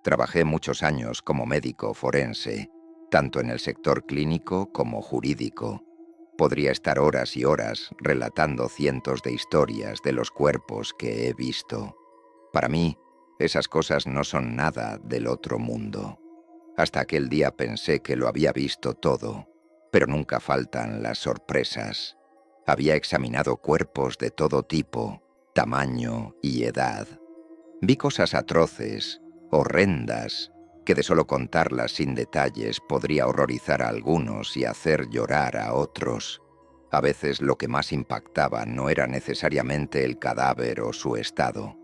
Trabajé muchos años como médico forense, tanto en el sector clínico como jurídico. Podría estar horas y horas relatando cientos de historias de los cuerpos que he visto. Para mí, esas cosas no son nada del otro mundo. Hasta aquel día pensé que lo había visto todo, pero nunca faltan las sorpresas. Había examinado cuerpos de todo tipo, tamaño y edad. Vi cosas atroces, horrendas, que de solo contarlas sin detalles podría horrorizar a algunos y hacer llorar a otros. A veces lo que más impactaba no era necesariamente el cadáver o su estado.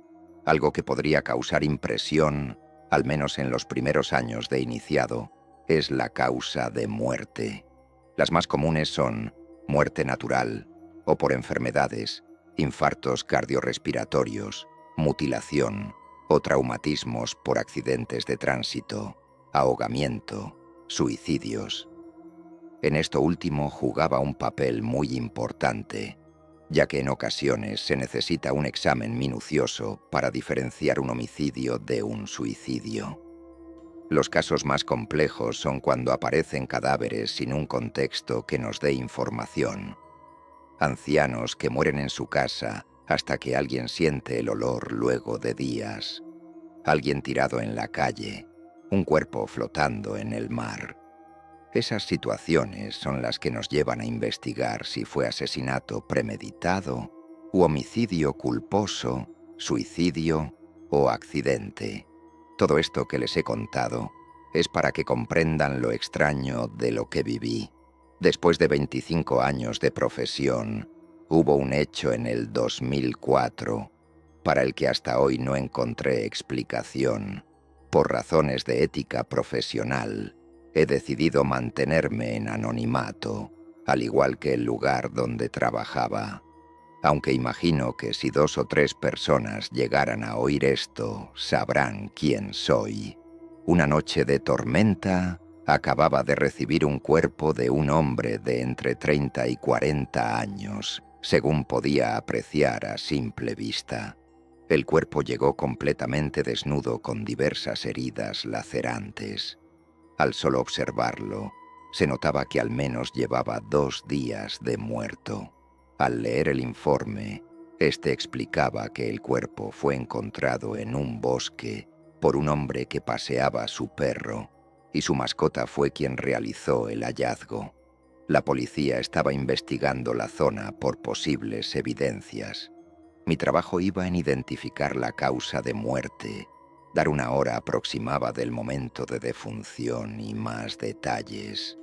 Algo que podría causar impresión, al menos en los primeros años de iniciado, es la causa de muerte. Las más comunes son muerte natural o por enfermedades, infartos cardiorrespiratorios, mutilación o traumatismos por accidentes de tránsito, ahogamiento, suicidios. En esto último jugaba un papel muy importante, ya que en ocasiones se necesita un examen minucioso para diferenciar un homicidio de un suicidio. Los casos más complejos son cuando aparecen cadáveres sin un contexto que nos dé información. Ancianos que mueren en su casa hasta que alguien siente el olor luego de días. Alguien tirado en la calle. Un cuerpo flotando en el mar. Esas situaciones son las que nos llevan a investigar si fue asesinato premeditado u homicidio culposo, suicidio o accidente. Todo esto que les he contado es para que comprendan lo extraño de lo que viví. Después de 25 años de profesión, hubo un hecho en el 2004 para el que hasta hoy no encontré explicación. Por razones de ética profesional, he decidido mantenerme en anonimato, al igual que el lugar donde trabajaba. Aunque imagino que si 2 o 3 personas llegaran a oír esto, sabrán quién soy. Una noche de tormenta, acababa de recibir un cuerpo de un hombre de entre 30 y 40 años, según podía apreciar a simple vista. El cuerpo llegó completamente desnudo con diversas heridas lacerantes. Al solo observarlo, se notaba que al menos llevaba 2 días de muerto. Al leer el informe, este explicaba que el cuerpo fue encontrado en un bosque por un hombre que paseaba a su perro, y su mascota fue quien realizó el hallazgo. La policía estaba investigando la zona por posibles evidencias. Mi trabajo iba en identificar la causa de muerte, dar una hora aproximada del momento de defunción y más detalles.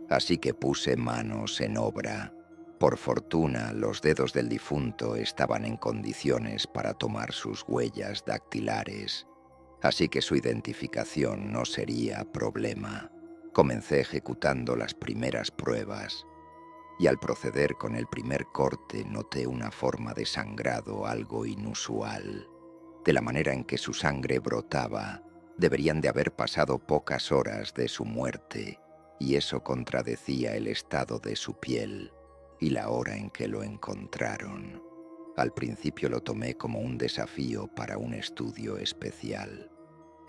Así que puse manos en obra. Por fortuna, los dedos del difunto estaban en condiciones para tomar sus huellas dactilares, así que su identificación no sería problema. Comencé ejecutando las primeras pruebas, y al proceder con el primer corte noté una forma de sangrado algo inusual. De la manera en que su sangre brotaba, deberían de haber pasado pocas horas de su muerte, y eso contradecía el estado de su piel y la hora en que lo encontraron. Al principio lo tomé como un desafío para un estudio especial.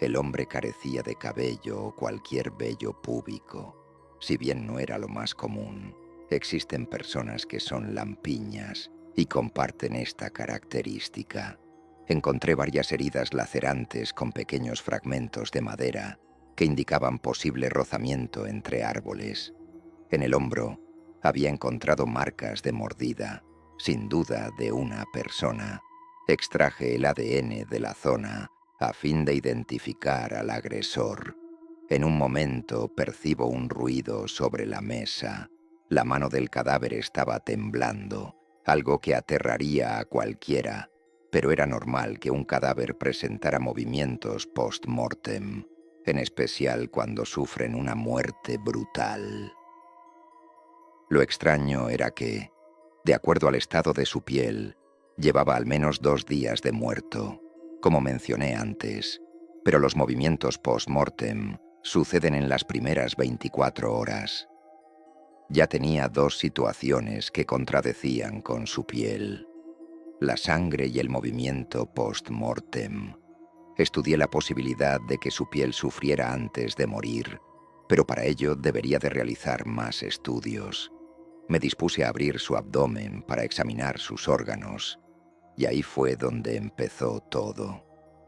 El hombre carecía de cabello o cualquier vello púbico. Si bien no era lo más común, existen personas que son lampiñas y comparten esta característica. Encontré varias heridas lacerantes con pequeños fragmentos de madera que indicaban posible rozamiento entre árboles. En el hombro había encontrado marcas de mordida, sin duda de una persona. Extraje el ADN de la zona a fin de identificar al agresor. En un momento percibo un ruido sobre la mesa. La mano del cadáver estaba temblando, algo que aterraría a cualquiera, pero era normal que un cadáver presentara movimientos post-mortem, en especial cuando sufren una muerte brutal. Lo extraño era que, de acuerdo al estado de su piel, llevaba al menos 2 días de muerto, como mencioné antes, pero los movimientos post-mortem suceden en las primeras 24 horas. Ya tenía dos situaciones que contradecían con su piel: la sangre y el movimiento post-mortem. Estudié la posibilidad de que su piel sufriera antes de morir, pero para ello debería de realizar más estudios. Me dispuse a abrir su abdomen para examinar sus órganos, y ahí fue donde empezó todo.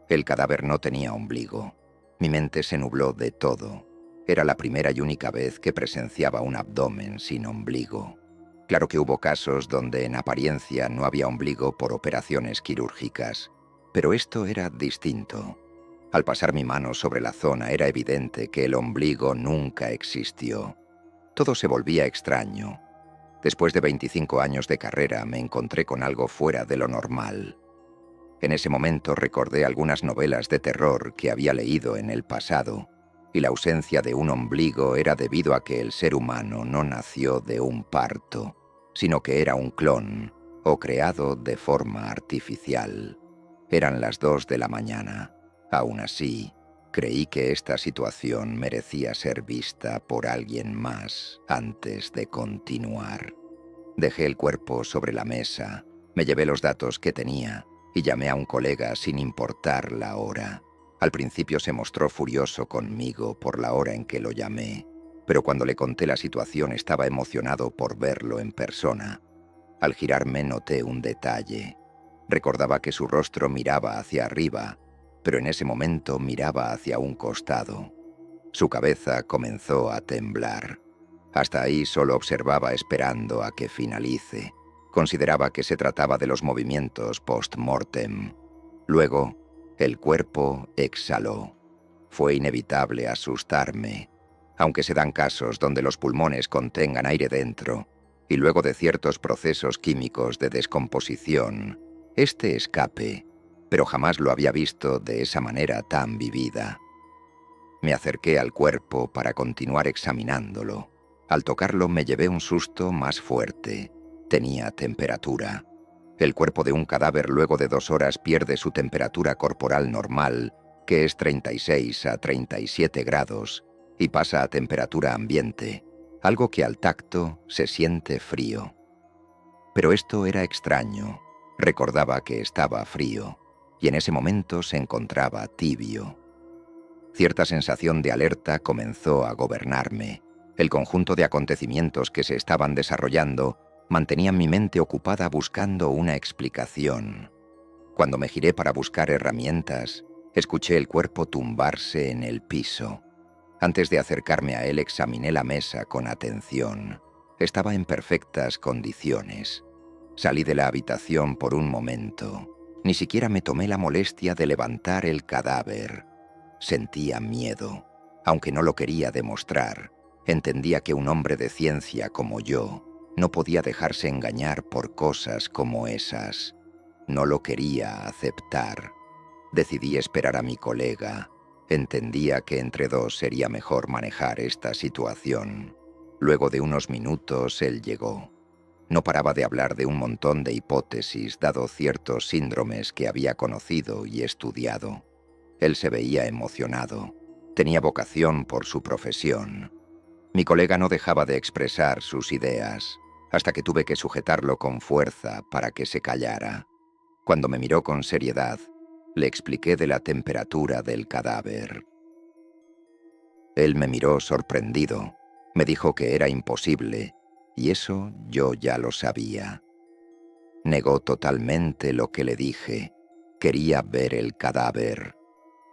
El cadáver no tenía ombligo. Mi mente se nubló de todo. Era la primera y única vez que presenciaba un abdomen sin ombligo. Claro que hubo casos donde en apariencia no había ombligo por operaciones quirúrgicas, pero esto era distinto. Al pasar mi mano sobre la zona era evidente que el ombligo nunca existió. Todo se volvía extraño. Después de 25 años de carrera me encontré con algo fuera de lo normal. En ese momento recordé algunas novelas de terror que había leído en el pasado, y la ausencia de un ombligo era debido a que el ser humano no nació de un parto, sino que era un clon o creado de forma artificial. Eran las 2 de la mañana. Aún así, creí que esta situación merecía ser vista por alguien más antes de continuar. Dejé el cuerpo sobre la mesa, me llevé los datos que tenía y llamé a un colega sin importar la hora. Al principio se mostró furioso conmigo por la hora en que lo llamé, pero cuando le conté la situación estaba emocionado por verlo en persona. Al girarme noté un detalle. Recordaba que su rostro miraba hacia arriba, pero en ese momento miraba hacia un costado. Su cabeza comenzó a temblar. Hasta ahí solo observaba esperando a que finalice. Consideraba que se trataba de los movimientos post-mortem. Luego, el cuerpo exhaló. Fue inevitable asustarme. Aunque se dan casos donde los pulmones contengan aire dentro, y luego de ciertos procesos químicos de descomposición, este escape, pero jamás lo había visto de esa manera tan vivida. Me acerqué al cuerpo para continuar examinándolo. Al tocarlo me llevé un susto más fuerte. Tenía temperatura. El cuerpo de un cadáver luego de 2 horas pierde su temperatura corporal normal, que es 36 a 37 grados, y pasa a temperatura ambiente, algo que al tacto se siente frío. Pero esto era extraño. Recordaba que estaba frío, y en ese momento se encontraba tibio. Cierta sensación de alerta comenzó a gobernarme. El conjunto de acontecimientos que se estaban desarrollando mantenían mi mente ocupada buscando una explicación. Cuando me giré para buscar herramientas, escuché el cuerpo tumbarse en el piso. Antes de acercarme a él examiné la mesa con atención. Estaba en perfectas condiciones. Salí de la habitación por un momento. Ni siquiera me tomé la molestia de levantar el cadáver. Sentía miedo, aunque no lo quería demostrar. Entendía que un hombre de ciencia como yo no podía dejarse engañar por cosas como esas. No lo quería aceptar. Decidí esperar a mi colega. Entendía que entre dos sería mejor manejar esta situación. Luego de unos minutos él llegó. No paraba de hablar de un montón de hipótesis dado ciertos síndromes que había conocido y estudiado. Él se veía emocionado. Tenía vocación por su profesión. Mi colega no dejaba de expresar sus ideas, hasta que tuve que sujetarlo con fuerza para que se callara. Cuando me miró con seriedad, le expliqué de la temperatura del cadáver. Él me miró sorprendido. Me dijo que era imposible, y eso yo ya lo sabía. Negó totalmente lo que le dije. Quería ver el cadáver.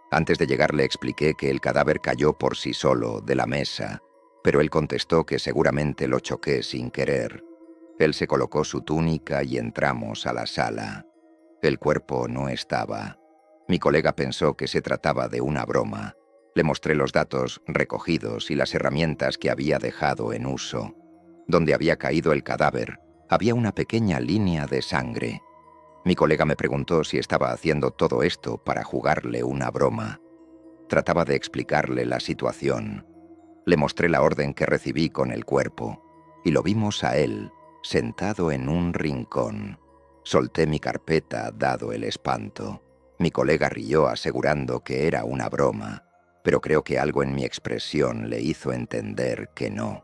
Antes de llegar le expliqué que el cadáver cayó por sí solo de la mesa, pero él contestó que seguramente lo choqué sin querer. Él se colocó su túnica y entramos a la sala. El cuerpo no estaba. Mi colega pensó que se trataba de una broma. Le mostré los datos recogidos y las herramientas que había dejado en uso. Donde había caído el cadáver, había una pequeña línea de sangre. Mi colega me preguntó si estaba haciendo todo esto para jugarle una broma. Trataba de explicarle la situación. Le mostré la orden que recibí con el cuerpo, y lo vimos a él, sentado en un rincón. Solté mi carpeta dado el espanto. Mi colega rió asegurando que era una broma, pero creo que algo en mi expresión le hizo entender que no.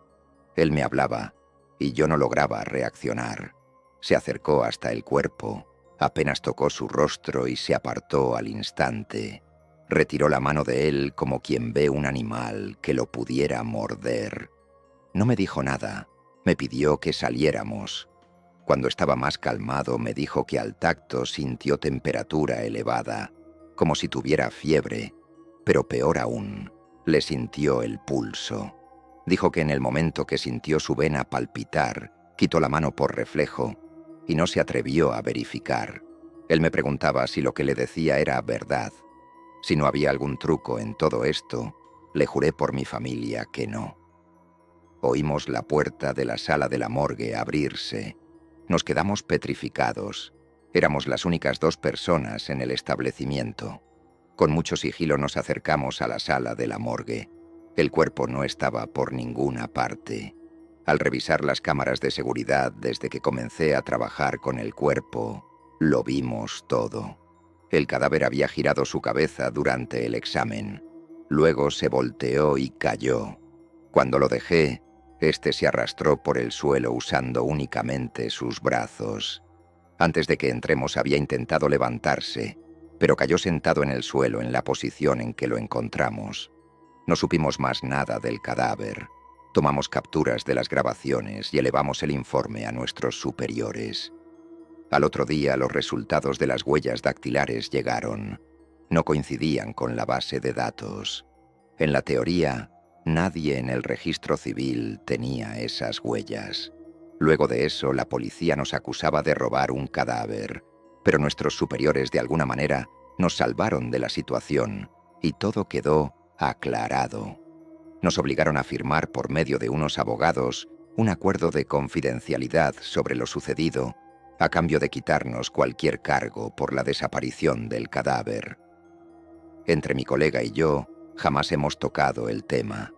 Él me hablaba, y yo no lograba reaccionar. Se acercó hasta el cuerpo, apenas tocó su rostro y se apartó al instante. Retiró la mano de él como quien ve un animal que lo pudiera morder. No me dijo nada, me pidió que saliéramos. Cuando estaba más calmado me dijo que al tacto sintió temperatura elevada, como si tuviera fiebre, pero peor aún, le sintió el pulso. Dijo que en el momento que sintió su vena palpitar, quitó la mano por reflejo y no se atrevió a verificar. Él me preguntaba si lo que le decía era verdad. Si no había algún truco en todo esto, le juré por mi familia que no. Oímos la puerta de la sala de la morgue abrirse. Nos quedamos petrificados. Éramos las únicas 2 personas en el establecimiento. Con mucho sigilo nos acercamos a la sala de la morgue. El cuerpo no estaba por ninguna parte. Al revisar las cámaras de seguridad desde que comencé a trabajar con el cuerpo, lo vimos todo. El cadáver había girado su cabeza durante el examen. Luego se volteó y cayó. Cuando lo dejé, este se arrastró por el suelo usando únicamente sus brazos. Antes de que entremos había intentado levantarse, pero cayó sentado en el suelo en la posición en que lo encontramos. No supimos más nada del cadáver. Tomamos capturas de las grabaciones y elevamos el informe a nuestros superiores. Al otro día los resultados de las huellas dactilares llegaron. No coincidían con la base de datos. En la teoría, nadie en el registro civil tenía esas huellas. Luego de eso, la policía nos acusaba de robar un cadáver, pero nuestros superiores de alguna manera nos salvaron de la situación y todo quedó aclarado. Nos obligaron a firmar por medio de unos abogados un acuerdo de confidencialidad sobre lo sucedido a cambio de quitarnos cualquier cargo por la desaparición del cadáver. Entre mi colega y yo, jamás hemos tocado el tema.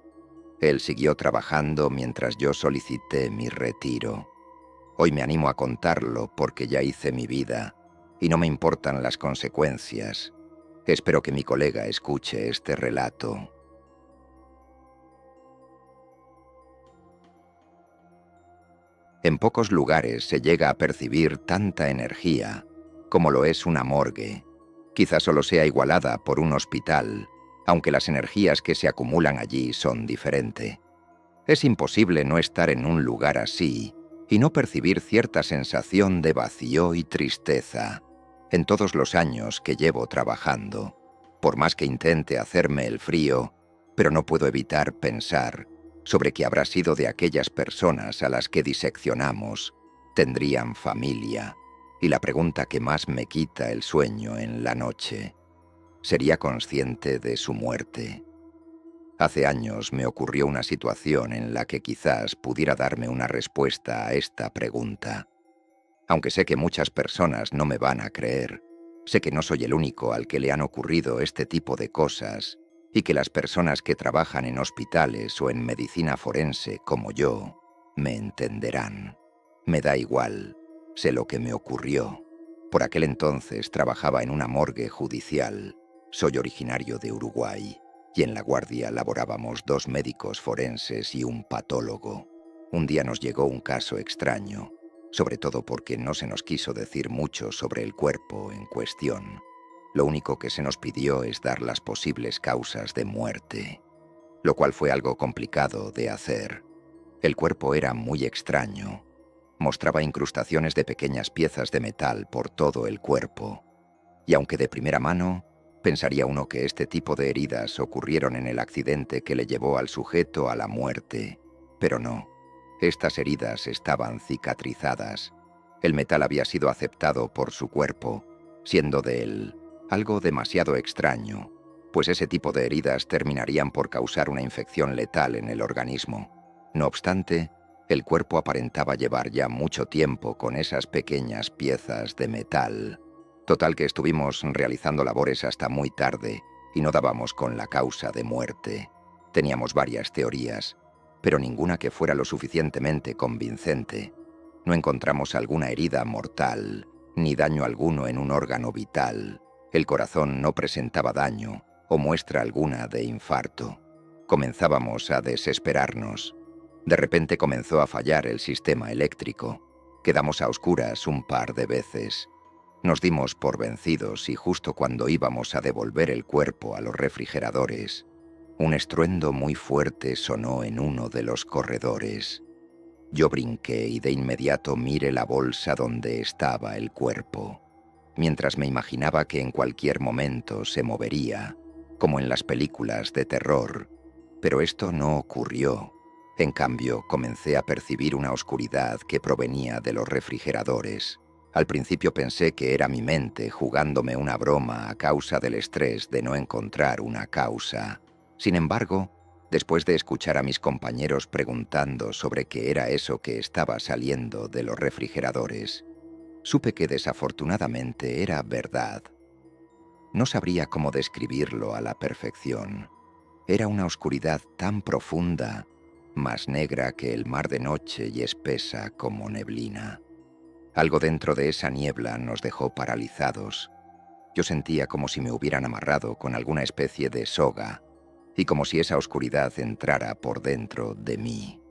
Él siguió trabajando mientras yo solicité mi retiro. Hoy me animo a contarlo porque ya hice mi vida y no me importan las consecuencias. Espero que mi colega escuche este relato. En pocos lugares se llega a percibir tanta energía como lo es una morgue. Quizá solo sea igualada por un hospital, aunque las energías que se acumulan allí son diferentes. Es imposible no estar en un lugar así y no percibir cierta sensación de vacío y tristeza en todos los años que llevo trabajando. Por más que intente hacerme el frío, pero no puedo evitar pensar sobre qué habrá sido de aquellas personas a las que diseccionamos. Tendrían familia. Y la pregunta que más me quita el sueño en la noche: ¿sería consciente de su muerte? Hace años me ocurrió una situación en la que quizás pudiera darme una respuesta a esta pregunta. Aunque sé que muchas personas no me van a creer, sé que no soy el único al que le han ocurrido este tipo de cosas y que las personas que trabajan en hospitales o en medicina forense como yo me entenderán. Me da igual, sé lo que me ocurrió. Por aquel entonces trabajaba en una morgue judicial. Soy originario de Uruguay y en la guardia laborábamos 2 médicos forenses y un patólogo. Un día nos llegó un caso extraño, sobre todo porque no se nos quiso decir mucho sobre el cuerpo en cuestión. Lo único que se nos pidió es dar las posibles causas de muerte, lo cual fue algo complicado de hacer. El cuerpo era muy extraño. Mostraba incrustaciones de pequeñas piezas de metal por todo el cuerpo. Y aunque de primera mano, pensaría uno que este tipo de heridas ocurrieron en el accidente que le llevó al sujeto a la muerte. Pero no. Estas heridas estaban cicatrizadas. El metal había sido aceptado por su cuerpo, siendo de él algo demasiado extraño, pues ese tipo de heridas terminarían por causar una infección letal en el organismo. No obstante, el cuerpo aparentaba llevar ya mucho tiempo con esas pequeñas piezas de metal. Total que estuvimos realizando labores hasta muy tarde y no dábamos con la causa de muerte. Teníamos varias teorías, pero ninguna que fuera lo suficientemente convincente. No encontramos alguna herida mortal, ni daño alguno en un órgano vital. El corazón no presentaba daño, o muestra alguna de infarto. Comenzábamos a desesperarnos. De repente comenzó a fallar el sistema eléctrico. Quedamos a oscuras un par de veces. Nos dimos por vencidos y justo cuando íbamos a devolver el cuerpo a los refrigeradores, un estruendo muy fuerte sonó en uno de los corredores. Yo brinqué y de inmediato miré la bolsa donde estaba el cuerpo, mientras me imaginaba que en cualquier momento se movería, como en las películas de terror. Pero esto no ocurrió. En cambio, comencé a percibir una oscuridad que provenía de los refrigeradores. Al principio pensé que era mi mente jugándome una broma a causa del estrés de no encontrar una causa. Sin embargo, después de escuchar a mis compañeros preguntando sobre qué era eso que estaba saliendo de los refrigeradores, supe que desafortunadamente era verdad. No sabría cómo describirlo a la perfección. Era una oscuridad tan profunda, más negra que el mar de noche y espesa como neblina. Algo dentro de esa niebla nos dejó paralizados. Yo sentía como si me hubieran amarrado con alguna especie de soga, y como si esa oscuridad entrara por dentro de mí.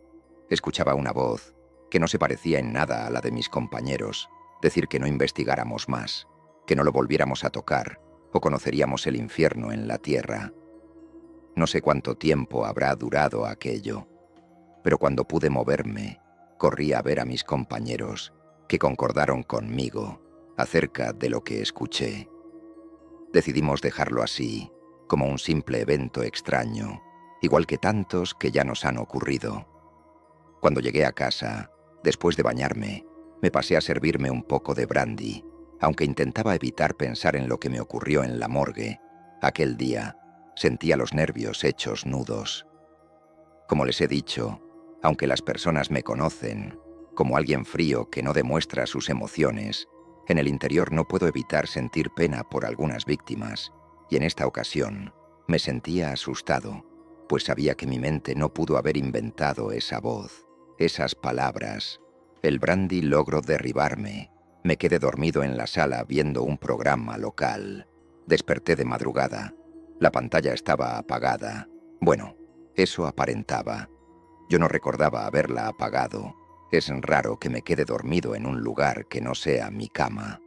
Escuchaba una voz, que no se parecía en nada a la de mis compañeros, decir que no investigáramos más, que no lo volviéramos a tocar, o conoceríamos el infierno en la tierra. No sé cuánto tiempo habrá durado aquello, pero cuando pude moverme, corrí a ver a mis compañeros, que concordaron conmigo acerca de lo que escuché. Decidimos dejarlo así, como un simple evento extraño, igual que tantos que ya nos han ocurrido. Cuando llegué a casa, después de bañarme, me pasé a servirme un poco de brandy, aunque intentaba evitar pensar en lo que me ocurrió en la morgue. Aquel día, sentía los nervios hechos nudos. Como les he dicho, aunque las personas me conocen como alguien frío que no demuestra sus emociones, en el interior no puedo evitar sentir pena por algunas víctimas, y en esta ocasión me sentía asustado, pues sabía que mi mente no pudo haber inventado esa voz, esas palabras. El brandy logró derribarme. Me quedé dormido en la sala viendo un programa local. Desperté de madrugada. La pantalla estaba apagada. Bueno, eso aparentaba. Yo no recordaba haberla apagado. Es raro que me quede dormido en un lugar que no sea mi cama.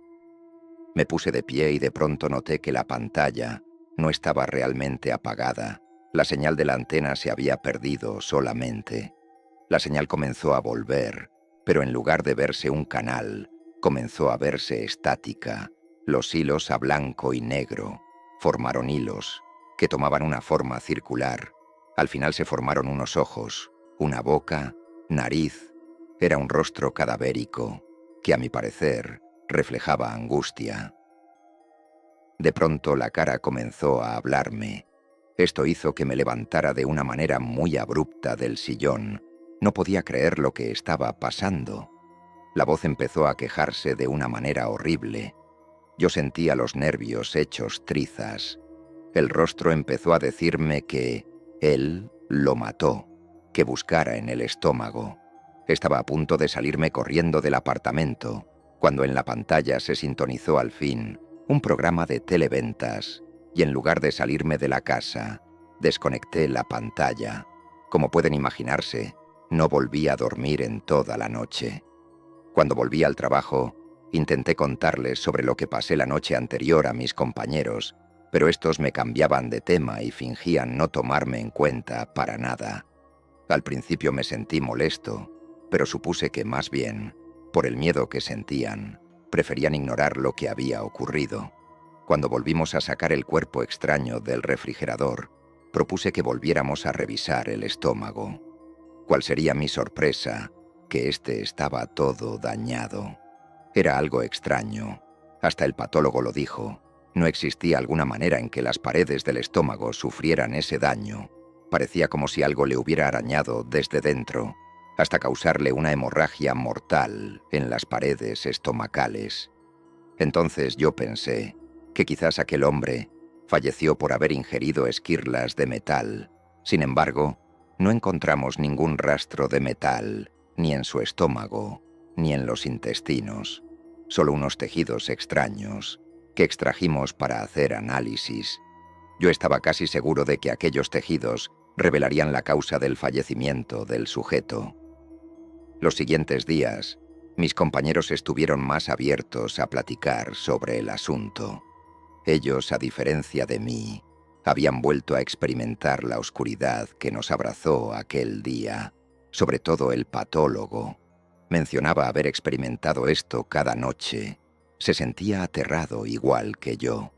Me puse de pie y de pronto noté que la pantalla no estaba realmente apagada. La señal de la antena se había perdido solamente. La señal comenzó a volver, pero en lugar de verse un canal, comenzó a verse estática. Los hilos a blanco y negro formaron hilos que tomaban una forma circular. Al final se formaron unos ojos, una boca, nariz. Era un rostro cadavérico que, a mi parecer, reflejaba angustia. De pronto la cara comenzó a hablarme. Esto hizo que me levantara de una manera muy abrupta del sillón. No podía creer lo que estaba pasando. La voz empezó a quejarse de una manera horrible. Yo sentía los nervios hechos trizas. El rostro empezó a decirme que él lo mató, que buscara en el estómago. Estaba a punto de salirme corriendo del apartamento, cuando en la pantalla se sintonizó al fin un programa de televentas, y en lugar de salirme de la casa, desconecté la pantalla. Como pueden imaginarse, no volví a dormir en toda la noche. Cuando volví al trabajo, intenté contarles sobre lo que pasé la noche anterior a mis compañeros, pero estos me cambiaban de tema y fingían no tomarme en cuenta para nada. Al principio me sentí molesto, pero supuse que más bien, por el miedo que sentían, preferían ignorar lo que había ocurrido. Cuando volvimos a sacar el cuerpo extraño del refrigerador, propuse que volviéramos a revisar el estómago. ¿Cuál sería mi sorpresa? Que este estaba todo dañado. Era algo extraño. Hasta el patólogo lo dijo. No existía alguna manera en que las paredes del estómago sufrieran ese daño. Parecía como si algo le hubiera arañado desde dentro, hasta causarle una hemorragia mortal en las paredes estomacales. Entonces yo pensé que quizás aquel hombre falleció por haber ingerido esquirlas de metal. Sin embargo, no encontramos ningún rastro de metal, ni en su estómago, ni en los intestinos. Solo unos tejidos extraños que extrajimos para hacer análisis. Yo estaba casi seguro de que aquellos tejidos revelarían la causa del fallecimiento del sujeto. Los siguientes días, mis compañeros estuvieron más abiertos a platicar sobre el asunto. Ellos, a diferencia de mí, habían vuelto a experimentar la oscuridad que nos abrazó aquel día. Sobre todo el patólogo. Mencionaba haber experimentado esto cada noche. Se sentía aterrado igual que yo.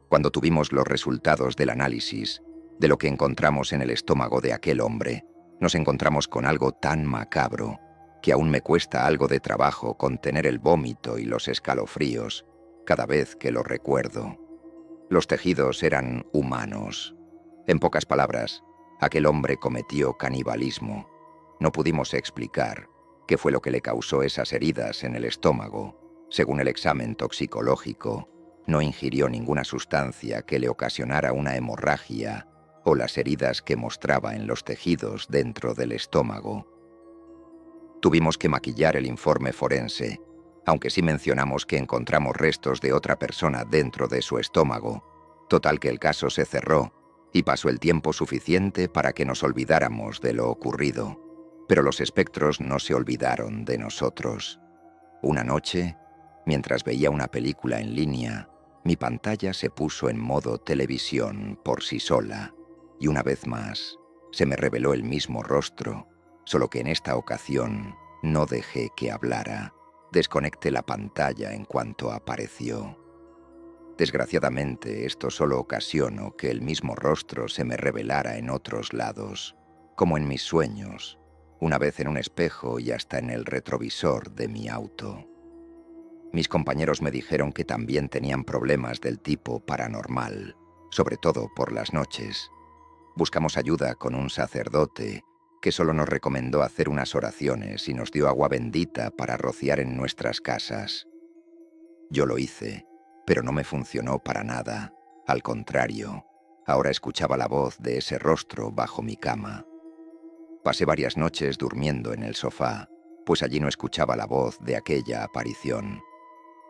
Cuando tuvimos los resultados del análisis de lo que encontramos en el estómago de aquel hombre, nos encontramos con algo tan macabro que aún me cuesta algo de trabajo contener el vómito y los escalofríos cada vez que lo recuerdo. Los tejidos eran humanos. En pocas palabras, aquel hombre cometió canibalismo. No pudimos explicar qué fue lo que le causó esas heridas en el estómago. Según el examen toxicológico, no ingirió ninguna sustancia que le ocasionara una hemorragia o las heridas que mostraba en los tejidos dentro del estómago. Tuvimos que maquillar el informe forense, aunque sí mencionamos que encontramos restos de otra persona dentro de su estómago. Total que el caso se cerró y pasó el tiempo suficiente para que nos olvidáramos de lo ocurrido. Pero los espectros no se olvidaron de nosotros. Una noche, mientras veía una película en línea, mi pantalla se puso en modo televisión por sí sola, y una vez más se me reveló el mismo rostro, solo que en esta ocasión no dejé que hablara. Desconecté la pantalla en cuanto apareció. Desgraciadamente, esto solo ocasionó que el mismo rostro se me revelara en otros lados, como en mis sueños, una vez en un espejo y hasta en el retrovisor de mi auto. Mis compañeros me dijeron que también tenían problemas del tipo paranormal, sobre todo por las noches. Buscamos ayuda con un sacerdote que solo nos recomendó hacer unas oraciones y nos dio agua bendita para rociar en nuestras casas. Yo lo hice, pero no me funcionó para nada. Al contrario, ahora escuchaba la voz de ese rostro bajo mi cama. Pasé varias noches durmiendo en el sofá, pues allí no escuchaba la voz de aquella aparición.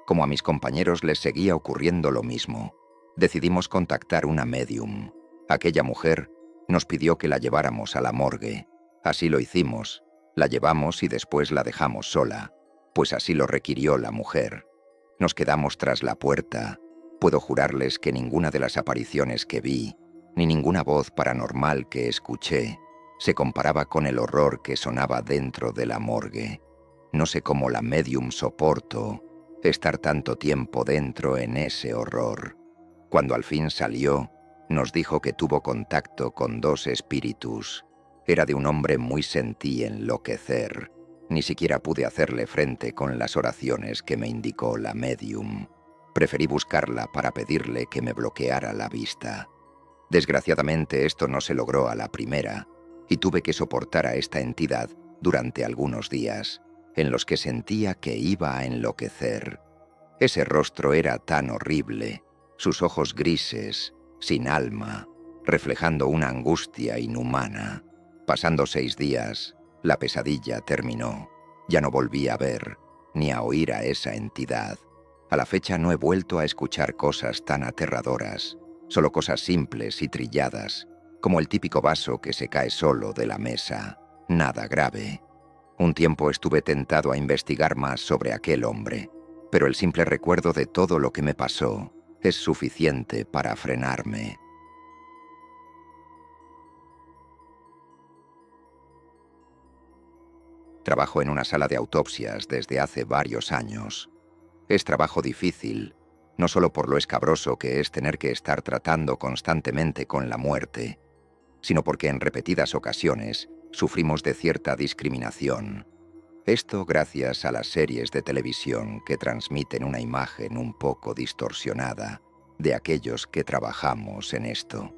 Como a mis compañeros les seguía ocurriendo lo mismo, decidimos contactar una médium. Aquella mujer nos pidió que la lleváramos a la morgue. Así lo hicimos, la llevamos y después la dejamos sola, pues así lo requirió la mujer. Nos quedamos tras la puerta. Puedo jurarles que ninguna de las apariciones que vi, ni ninguna voz paranormal que escuché, se comparaba con el horror que sonaba dentro de la morgue. No sé cómo la médium soportó estar tanto tiempo dentro en ese horror. Cuando al fin salió, nos dijo que tuvo contacto con dos espíritus. Era de un hombre muy sentí enloquecer. Ni siquiera pude hacerle frente con las oraciones que me indicó la médium. Preferí buscarla para pedirle que me bloqueara la vista. Desgraciadamente esto no se logró a la primera, y tuve que soportar a esta entidad durante algunos días, en los que sentía que iba a enloquecer. Ese rostro era tan horrible, sus ojos grises, sin alma, reflejando una angustia inhumana. Pasando 6 días, la pesadilla terminó. Ya no volví a ver, ni a oír a esa entidad. A la fecha no he vuelto a escuchar cosas tan aterradoras, solo cosas simples y trilladas, como el típico vaso que se cae solo de la mesa. Nada grave. Un tiempo estuve tentado a investigar más sobre aquel hombre, pero el simple recuerdo de todo lo que me pasó es suficiente para frenarme. Trabajo en una sala de autopsias desde hace varios años. Es trabajo difícil, no solo por lo escabroso que es tener que estar tratando constantemente con la muerte, sino porque en repetidas ocasiones sufrimos de cierta discriminación. Esto gracias a las series de televisión que transmiten una imagen un poco distorsionada de aquellos que trabajamos en esto.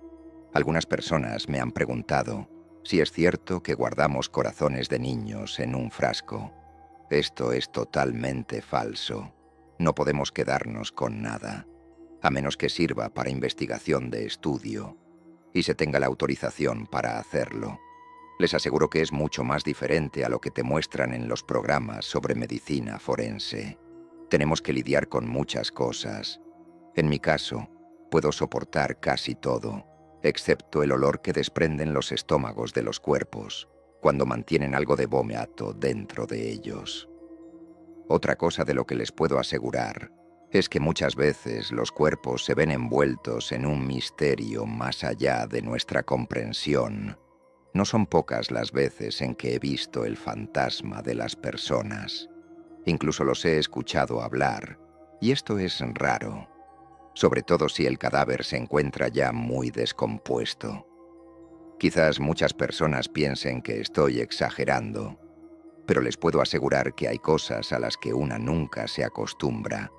Algunas personas me han preguntado si es cierto que guardamos corazones de niños en un frasco. Esto es totalmente falso. No podemos quedarnos con nada, a menos que sirva para investigación de estudio y se tenga la autorización para hacerlo. Les aseguro que es mucho más diferente a lo que te muestran en los programas sobre medicina forense. Tenemos que lidiar con muchas cosas. En mi caso, puedo soportar casi todo. excepto el olor que desprenden los estómagos de los cuerpos cuando mantienen algo de vómito dentro de ellos. Otra cosa de lo que les puedo asegurar es que muchas veces los cuerpos se ven envueltos en un misterio más allá de nuestra comprensión. No son pocas las veces en que he visto el fantasma de las personas. Incluso los he escuchado hablar, y esto es raro, sobre todo si el cadáver se encuentra ya muy descompuesto. Quizás muchas personas piensen que estoy exagerando, pero les puedo asegurar que hay cosas a las que una nunca se acostumbra,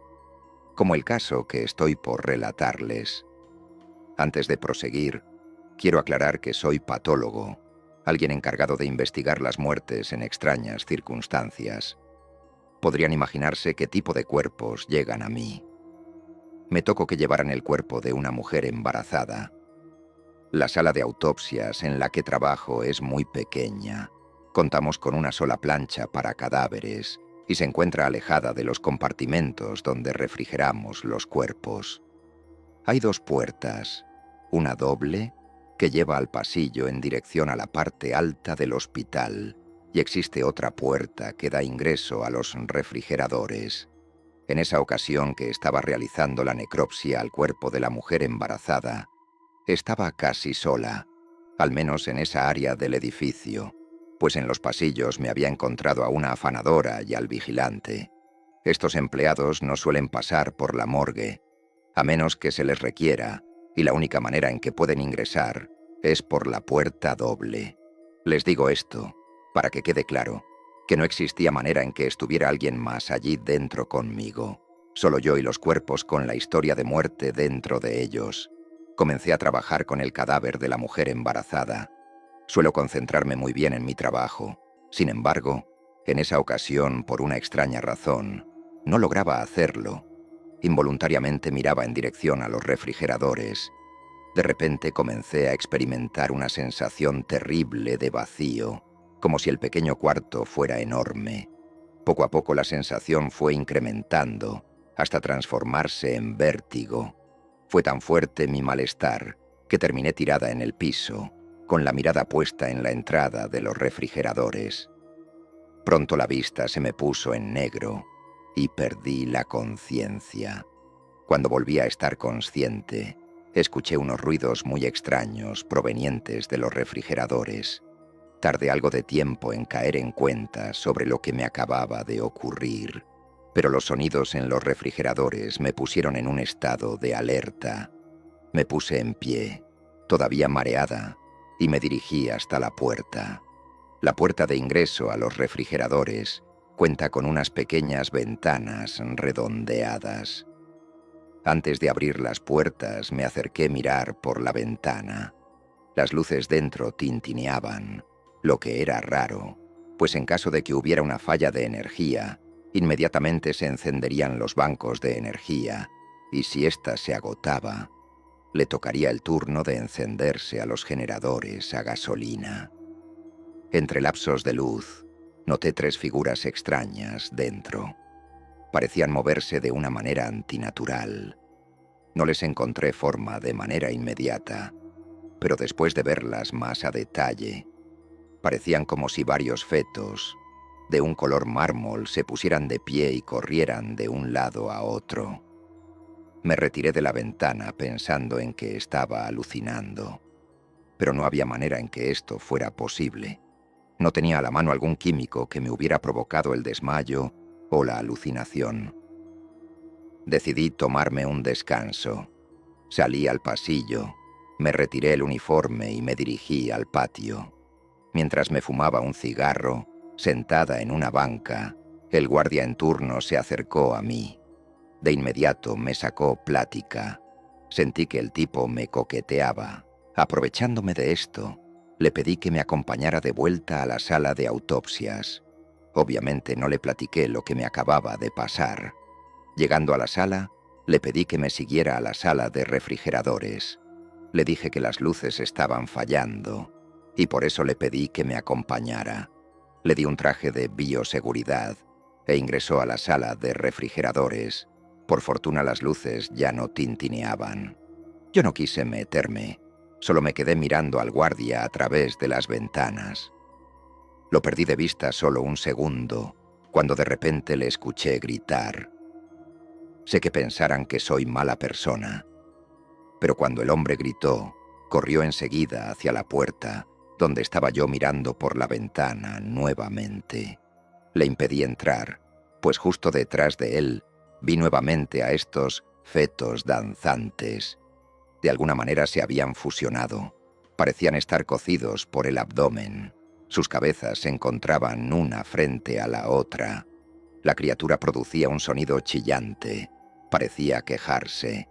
como el caso que estoy por relatarles. Antes de proseguir, quiero aclarar que soy patólogo, alguien encargado de investigar las muertes en extrañas circunstancias. Podrían imaginarse qué tipo de cuerpos llegan a mí. Me tocó que llevaran el cuerpo de una mujer embarazada. La sala de autopsias en la que trabajo es muy pequeña. Contamos con una sola plancha para cadáveres y se encuentra alejada de los compartimentos donde refrigeramos los cuerpos. Hay dos puertas, una doble que lleva al pasillo en dirección a la parte alta del hospital y existe otra puerta que da ingreso a los refrigeradores. En esa ocasión que estaba realizando la necropsia al cuerpo de la mujer embarazada, estaba casi sola, al menos en esa área del edificio, pues en los pasillos me había encontrado a una afanadora y al vigilante. Estos empleados no suelen pasar por la morgue, a menos que se les requiera, y la única manera en que pueden ingresar es por la puerta doble. Les digo esto, para que quede claro, que no existía manera en que estuviera alguien más allí dentro conmigo, solo yo y los cuerpos con la historia de muerte dentro de ellos. Comencé a trabajar con el cadáver de la mujer embarazada. Suelo concentrarme muy bien en mi trabajo. Sin embargo, en esa ocasión, por una extraña razón, no lograba hacerlo. Involuntariamente miraba en dirección a los refrigeradores. De repente comencé a experimentar una sensación terrible de vacío, como si el pequeño cuarto fuera enorme. Poco a poco la sensación fue incrementando, hasta transformarse en vértigo. Fue tan fuerte mi malestar que terminé tirada en el piso, con la mirada puesta en la entrada de los refrigeradores. Pronto la vista se me puso en negro y perdí la conciencia. Cuando volví a estar consciente, escuché unos ruidos muy extraños provenientes de los refrigeradores. Tardé algo de tiempo en caer en cuenta sobre lo que me acababa de ocurrir, pero los sonidos en los refrigeradores me pusieron en un estado de alerta. Me puse en pie, todavía mareada, y me dirigí hasta la puerta. La puerta de ingreso a los refrigeradores cuenta con unas pequeñas ventanas redondeadas. Antes de abrir las puertas me acerqué a mirar por la ventana. Las luces dentro tintineaban, lo que era raro, pues en caso de que hubiera una falla de energía, inmediatamente se encenderían los bancos de energía, y si ésta se agotaba, le tocaría el turno de encenderse a los generadores a gasolina. Entre lapsos de luz, noté tres figuras extrañas dentro. Parecían moverse de una manera antinatural. No les encontré forma de manera inmediata, pero después de verlas más a detalle, parecían como si varios fetos, de un color mármol, se pusieran de pie y corrieran de un lado a otro. Me retiré de la ventana pensando en que estaba alucinando, pero no había manera en que esto fuera posible. No tenía a la mano algún químico que me hubiera provocado el desmayo o la alucinación. Decidí tomarme un descanso. Salí al pasillo, me retiré el uniforme y me dirigí al patio. Mientras me fumaba un cigarro, sentada en una banca, el guardia en turno se acercó a mí. De inmediato me sacó plática. Sentí que el tipo me coqueteaba. Aprovechándome de esto, le pedí que me acompañara de vuelta a la sala de autopsias. Obviamente no le platiqué lo que me acababa de pasar. Llegando a la sala, le pedí que me siguiera a la sala de refrigeradores. Le dije que las luces estaban fallando, y por eso le pedí que me acompañara. Le di un traje de bioseguridad e ingresó a la sala de refrigeradores. Por fortuna las luces ya no tintineaban. Yo no quise meterme, Solo me quedé mirando al guardia a través de las ventanas. Lo perdí de vista solo un segundo, cuando de repente le escuché gritar. Sé que pensarán que soy mala persona, pero cuando el hombre gritó, corrió enseguida hacia la puerta, donde estaba yo mirando por la ventana nuevamente. Le impedí entrar, pues justo detrás de él vi nuevamente a estos fetos danzantes. De alguna manera se habían fusionado. Parecían estar cocidos por el abdomen. Sus cabezas se encontraban una frente a la otra. La criatura producía un sonido chillante. Parecía quejarse.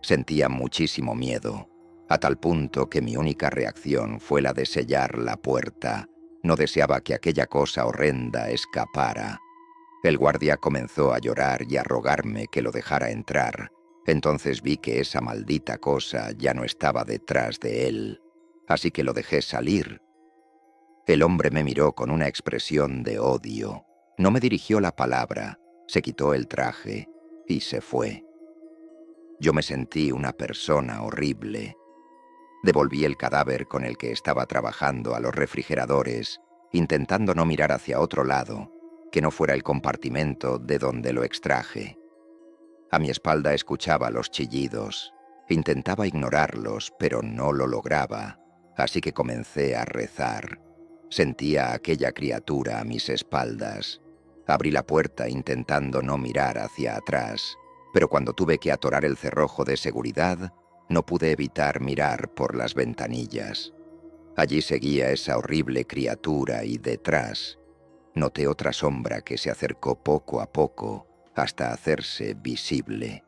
Sentía muchísimo miedo, a tal punto que mi única reacción fue la de sellar la puerta. No deseaba que aquella cosa horrenda escapara. El guardia comenzó a llorar y a rogarme que lo dejara entrar. Entonces vi que esa maldita cosa ya no estaba detrás de él, así que lo dejé salir. El hombre me miró con una expresión de odio. No me dirigió la palabra, se quitó el traje y se fue. Yo me sentí una persona horrible. Devolví el cadáver con el que estaba trabajando a los refrigeradores, intentando no mirar hacia otro lado, que no fuera el compartimento de donde lo extraje. A mi espalda escuchaba los chillidos. Intentaba ignorarlos, pero no lo lograba, así que comencé a rezar. Sentía a aquella criatura a mis espaldas. Abrí la puerta intentando no mirar hacia atrás, pero cuando tuve que atorar el cerrojo de seguridad, no pude evitar mirar por las ventanillas. Allí seguía esa horrible criatura y detrás noté otra sombra que se acercó poco a poco hasta hacerse visible.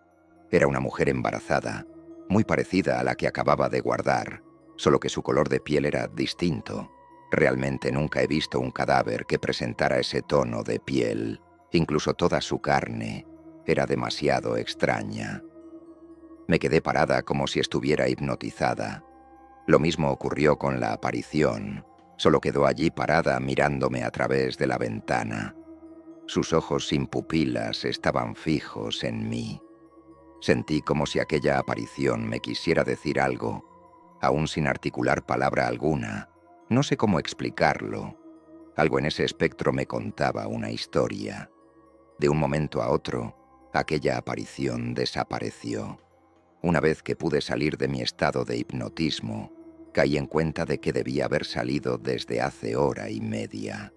Era una mujer embarazada, muy parecida a la que acababa de guardar, solo que su color de piel era distinto. Realmente nunca he visto un cadáver que presentara ese tono de piel. Incluso toda su carne era demasiado extraña. Me quedé parada como si estuviera hipnotizada. Lo mismo ocurrió con la aparición. Solo quedó allí parada mirándome a través de la ventana. Sus ojos sin pupilas estaban fijos en mí. Sentí como si aquella aparición me quisiera decir algo, aún sin articular palabra alguna. No sé cómo explicarlo. Algo en ese espectro me contaba una historia. De un momento a otro, aquella aparición desapareció. Una vez que pude salir de mi estado de hipnotismo, caí en cuenta de que debía haber salido desde hace hora y media.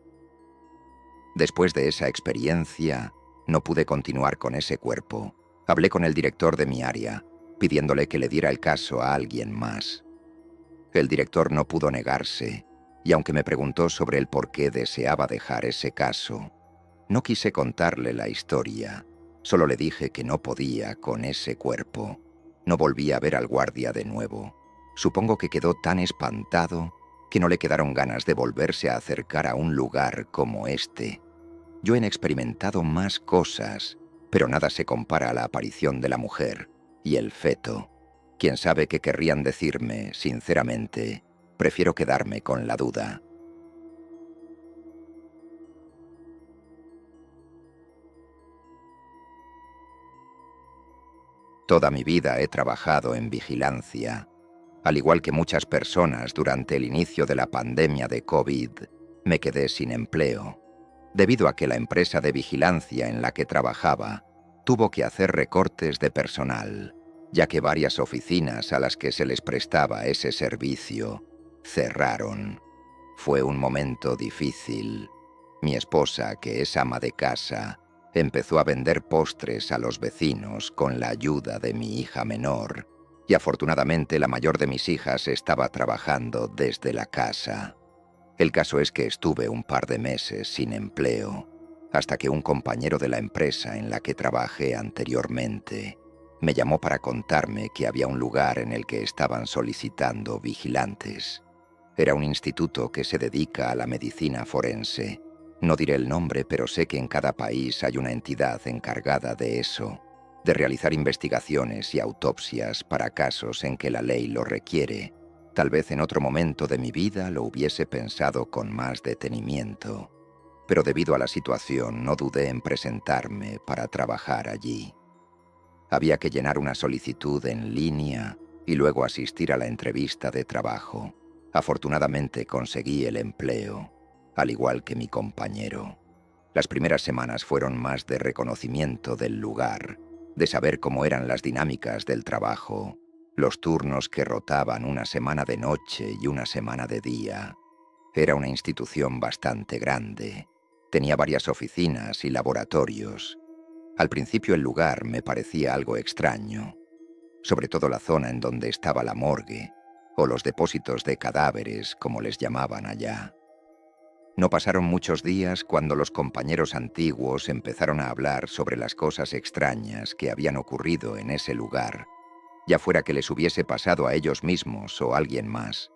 Después de esa experiencia, no pude continuar con ese cuerpo. Hablé con el director de mi área, pidiéndole que le diera el caso a alguien más. El director no pudo negarse, y aunque me preguntó sobre el por qué deseaba dejar ese caso, no quise contarle la historia. Solo le dije que no podía con ese cuerpo. No volví a ver al guardia de nuevo. Supongo que quedó tan espantado que no le quedaron ganas de volverse a acercar a un lugar como este. Yo he experimentado más cosas, pero nada se compara a la aparición de la mujer y el feto. Quién sabe qué querrían decirme, sinceramente. Prefiero quedarme con la duda. Toda mi vida he trabajado en vigilancia. Al igual que muchas personas durante el inicio de la pandemia de COVID, me quedé sin empleo, debido a que la empresa de vigilancia en la que trabajaba tuvo que hacer recortes de personal, ya que varias oficinas a las que se les prestaba ese servicio cerraron. Fue un momento difícil. Mi esposa, que es ama de casa, empezó a vender postres a los vecinos con la ayuda de mi hija menor, y afortunadamente la mayor de mis hijas estaba trabajando desde la casa. El caso es que estuve un par de meses sin empleo, hasta que un compañero de la empresa en la que trabajé anteriormente me llamó para contarme que había un lugar en el que estaban solicitando vigilantes. Era un instituto que se dedica a la medicina forense. No diré el nombre, pero sé que en cada país hay una entidad encargada de eso, de realizar investigaciones y autopsias para casos en que la ley lo requiere. Tal vez en otro momento de mi vida lo hubiese pensado con más detenimiento, pero debido a la situación no dudé en presentarme para trabajar allí. Había que llenar una solicitud en línea y luego asistir a la entrevista de trabajo. Afortunadamente conseguí el empleo, al igual que mi compañero. Las primeras semanas fueron más de reconocimiento del lugar, de saber cómo eran las dinámicas del trabajo, los turnos que rotaban una semana de noche y una semana de día. Era una institución bastante grande. Tenía varias oficinas y laboratorios. Al principio el lugar me parecía algo extraño, sobre todo la zona en donde estaba la morgue, o los depósitos de cadáveres, como les llamaban allá. No pasaron muchos días cuando los compañeros antiguos empezaron a hablar sobre las cosas extrañas que habían ocurrido en ese lugar, ya fuera que les hubiese pasado a ellos mismos o a alguien más.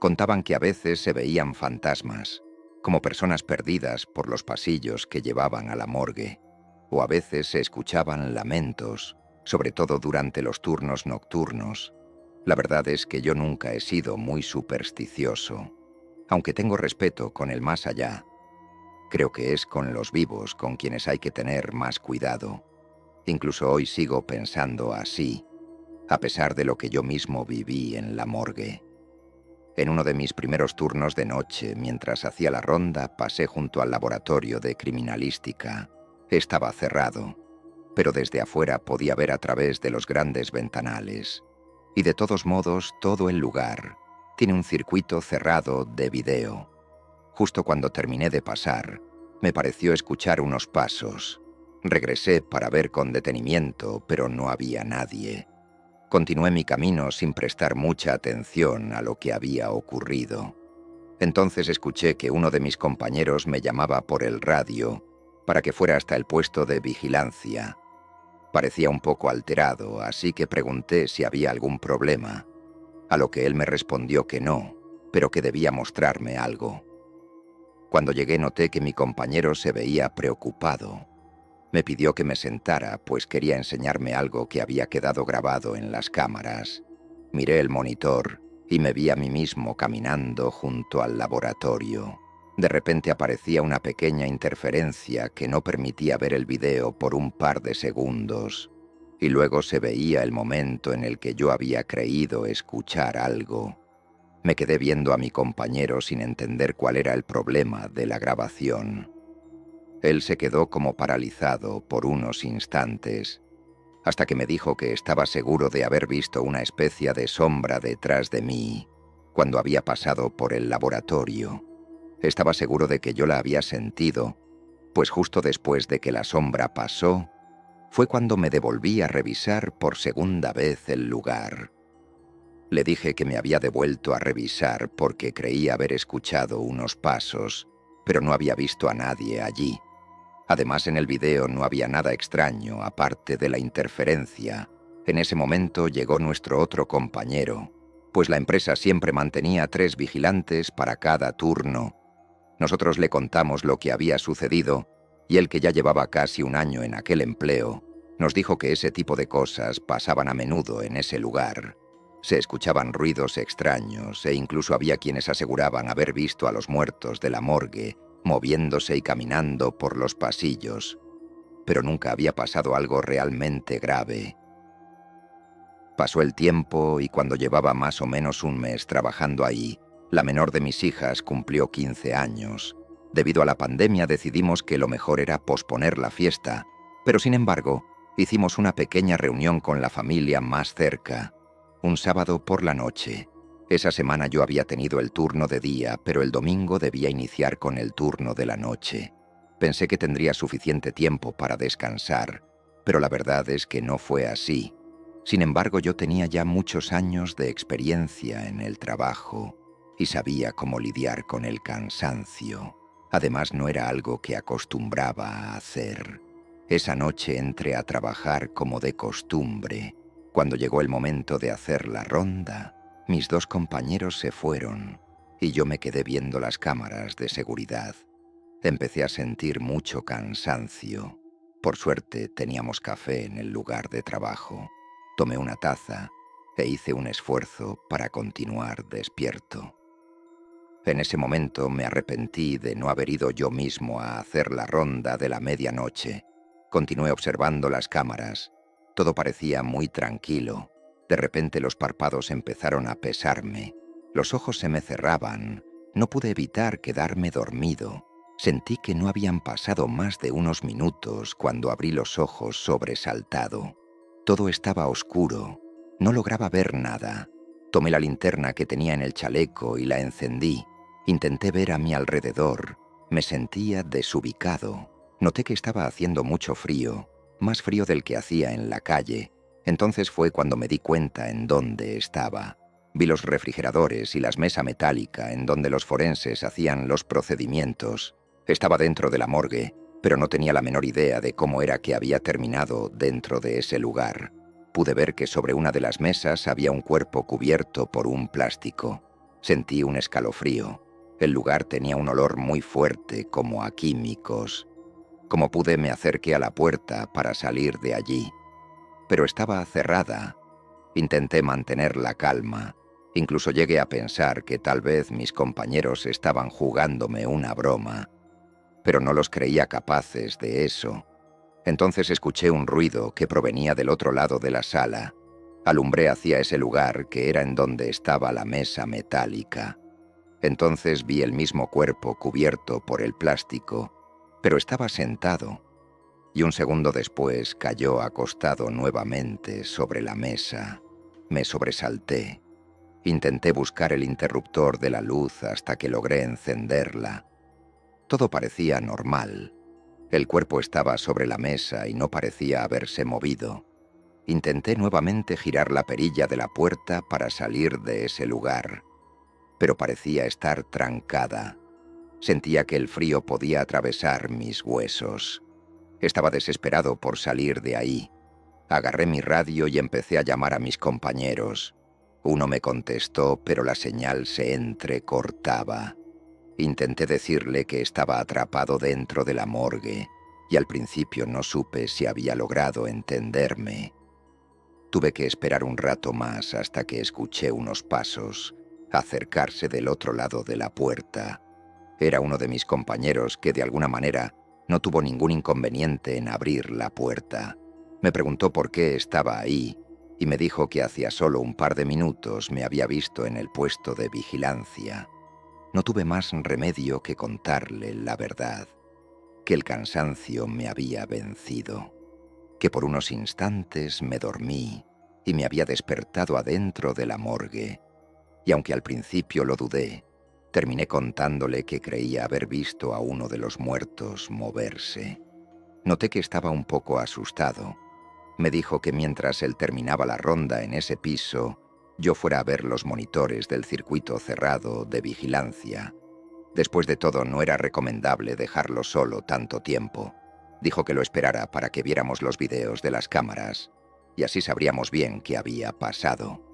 Contaban que a veces se veían fantasmas, como personas perdidas por los pasillos que llevaban a la morgue, o a veces se escuchaban lamentos, sobre todo durante los turnos nocturnos. La verdad es que yo nunca he sido muy supersticioso. Aunque tengo respeto con el más allá, creo que es con los vivos con quienes hay que tener más cuidado. Incluso hoy sigo pensando así, a pesar de lo que yo mismo viví en la morgue. En uno de mis primeros turnos de noche, mientras hacía la ronda, pasé junto al laboratorio de criminalística. Estaba cerrado, pero desde afuera podía ver a través de los grandes ventanales. Y de todos modos, todo el lugar tiene un circuito cerrado de video. Justo cuando terminé de pasar, me pareció escuchar unos pasos. Regresé para ver con detenimiento, pero no había nadie. Continué mi camino sin prestar mucha atención a lo que había ocurrido. Entonces escuché que uno de mis compañeros me llamaba por el radio para que fuera hasta el puesto de vigilancia. Parecía un poco alterado, así que pregunté si había algún problema, a lo que él me respondió que no, pero que debía mostrarme algo. Cuando llegué noté que mi compañero se veía preocupado. Me pidió que me sentara, pues quería enseñarme algo que había quedado grabado en las cámaras. Miré el monitor y me vi a mí mismo caminando junto al laboratorio. De repente aparecía una pequeña interferencia que no permitía ver el video por un par de segundos, y luego se veía el momento en el que yo había creído escuchar algo. Me quedé viendo a mi compañero sin entender cuál era el problema de la grabación. Él se quedó como paralizado por unos instantes, hasta que me dijo que estaba seguro de haber visto una especie de sombra detrás de mí cuando había pasado por el laboratorio. Estaba seguro de que yo la había sentido, pues justo después de que la sombra pasó, fue cuando me devolví a revisar por segunda vez el lugar. Le dije que me había devuelto a revisar porque creía haber escuchado unos pasos, pero no había visto a nadie allí. Además, en el video no había nada extraño aparte de la interferencia. En ese momento llegó nuestro otro compañero, pues la empresa siempre mantenía 3 vigilantes para cada turno. Nosotros le contamos lo que había sucedido, y él, que ya llevaba casi un año en aquel empleo, nos dijo que ese tipo de cosas pasaban a menudo en ese lugar. Se escuchaban ruidos extraños e incluso había quienes aseguraban haber visto a los muertos de la morgue moviéndose y caminando por los pasillos, pero nunca había pasado algo realmente grave. Pasó el tiempo y cuando llevaba más o menos un mes trabajando ahí, la menor de mis hijas cumplió 15 años. Debido a la pandemia decidimos que lo mejor era posponer la fiesta, pero sin embargo, hicimos una pequeña reunión con la familia más cerca, un sábado por la noche. Esa semana yo había tenido el turno de día, pero el domingo debía iniciar con el turno de la noche. Pensé que tendría suficiente tiempo para descansar, pero la verdad es que no fue así. Sin embargo, yo tenía ya muchos años de experiencia en el trabajo y sabía cómo lidiar con el cansancio. Además, no era algo que acostumbraba a hacer. Esa noche entré a trabajar como de costumbre. Cuando llegó el momento de hacer la ronda, mis 2 compañeros se fueron y yo me quedé viendo las cámaras de seguridad. Empecé a sentir mucho cansancio. Por suerte teníamos café en el lugar de trabajo. Tomé una taza e hice un esfuerzo para continuar despierto. En ese momento me arrepentí de no haber ido yo mismo a hacer la ronda de la medianoche. Continué observando las cámaras. Todo parecía muy tranquilo. De repente los párpados empezaron a pesarme. Los ojos se me cerraban. No pude evitar quedarme dormido. Sentí que no habían pasado más de unos minutos cuando abrí los ojos sobresaltado. Todo estaba oscuro. No lograba ver nada. Tomé la linterna que tenía en el chaleco y la encendí. Intenté ver a mi alrededor. Me sentía desubicado. Noté que estaba haciendo mucho frío, más frío del que hacía en la calle. Entonces fue cuando me di cuenta en dónde estaba. Vi los refrigeradores y las mesas metálicas en donde los forenses hacían los procedimientos. Estaba dentro de la morgue, pero no tenía la menor idea de cómo era que había terminado dentro de ese lugar. Pude ver que sobre una de las mesas había un cuerpo cubierto por un plástico. Sentí un escalofrío. El lugar tenía un olor muy fuerte, como a químicos. Como pude, me acerqué a la puerta para salir de allí. Pero estaba cerrada. Intenté mantener la calma. Incluso llegué a pensar que tal vez mis compañeros estaban jugándome una broma. Pero no los creía capaces de eso. Entonces escuché un ruido que provenía del otro lado de la sala. Alumbré hacia ese lugar que era en donde estaba la mesa metálica. Entonces vi el mismo cuerpo cubierto por el plástico, pero estaba sentado, y un segundo después cayó acostado nuevamente sobre la mesa. Me sobresalté. Intenté buscar el interruptor de la luz hasta que logré encenderla. Todo parecía normal. El cuerpo estaba sobre la mesa y no parecía haberse movido. Intenté nuevamente girar la perilla de la puerta para salir de ese lugar, pero parecía estar trancada. Sentía que el frío podía atravesar mis huesos. Estaba desesperado por salir de ahí. Agarré mi radio y empecé a llamar a mis compañeros. Uno me contestó, pero la señal se entrecortaba. Intenté decirle que estaba atrapado dentro de la morgue, y al principio no supe si había logrado entenderme. Tuve que esperar un rato más hasta que escuché unos pasos acercarse del otro lado de la puerta. Era uno de mis compañeros que de alguna manera no tuvo ningún inconveniente en abrir la puerta. Me preguntó por qué estaba ahí y me dijo que hacía solo un par de minutos me había visto en el puesto de vigilancia. No tuve más remedio que contarle la verdad, que el cansancio me había vencido, que por unos instantes me dormí y me había despertado adentro de la morgue, y aunque al principio lo dudé, terminé contándole que creía haber visto a uno de los muertos moverse. Noté que estaba un poco asustado. Me dijo que mientras él terminaba la ronda en ese piso, yo fuera a ver los monitores del circuito cerrado de vigilancia. Después de todo, no era recomendable dejarlo solo tanto tiempo. Dijo que lo esperara para que viéramos los videos de las cámaras, y así sabríamos bien qué había pasado.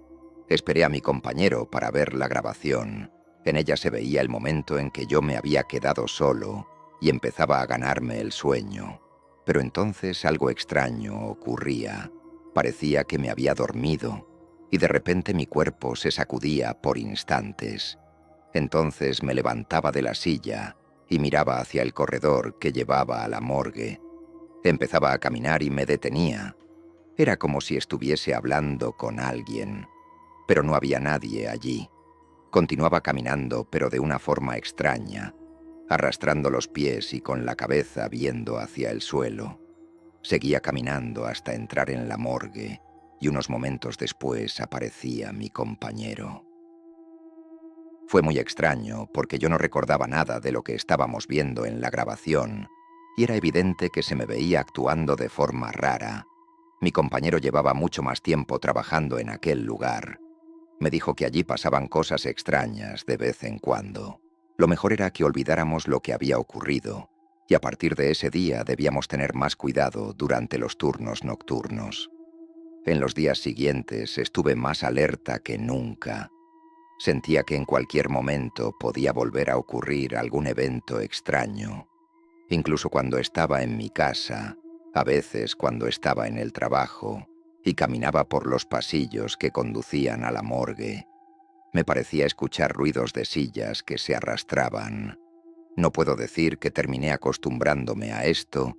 Esperé a mi compañero para ver la grabación. En ella se veía el momento en que yo me había quedado solo y empezaba a ganarme el sueño. Pero entonces algo extraño ocurría. Parecía que me había dormido, y de repente mi cuerpo se sacudía por instantes. Entonces me levantaba de la silla y miraba hacia el corredor que llevaba a la morgue. Empezaba a caminar y me detenía. Era como si estuviese hablando con alguien, pero no había nadie allí. Continuaba caminando, pero de una forma extraña, arrastrando los pies y con la cabeza viendo hacia el suelo. Seguía caminando hasta entrar en la morgue, y unos momentos después aparecía mi compañero. Fue muy extraño porque yo no recordaba nada de lo que estábamos viendo en la grabación, y era evidente que se me veía actuando de forma rara. Mi compañero llevaba mucho más tiempo trabajando en aquel lugar. Me dijo que allí pasaban cosas extrañas de vez en cuando. Lo mejor era que olvidáramos lo que había ocurrido, y a partir de ese día debíamos tener más cuidado durante los turnos nocturnos. En los días siguientes estuve más alerta que nunca. Sentía que en cualquier momento podía volver a ocurrir algún evento extraño. Incluso cuando estaba en mi casa, a veces cuando estaba en el trabajo y caminaba por los pasillos que conducían a la morgue, me parecía escuchar ruidos de sillas que se arrastraban. No puedo decir que terminé acostumbrándome a esto,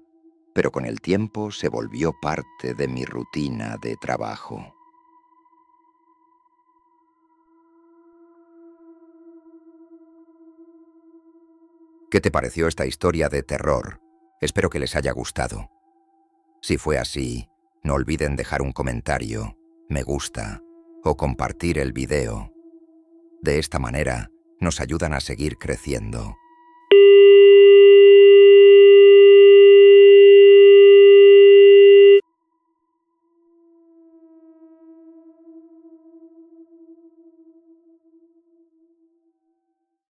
pero con el tiempo se volvió parte de mi rutina de trabajo. ¿Qué te pareció esta historia de terror? Espero que les haya gustado. Si fue así, no olviden dejar un comentario, me gusta o compartir el video. De esta manera, nos ayudan a seguir creciendo.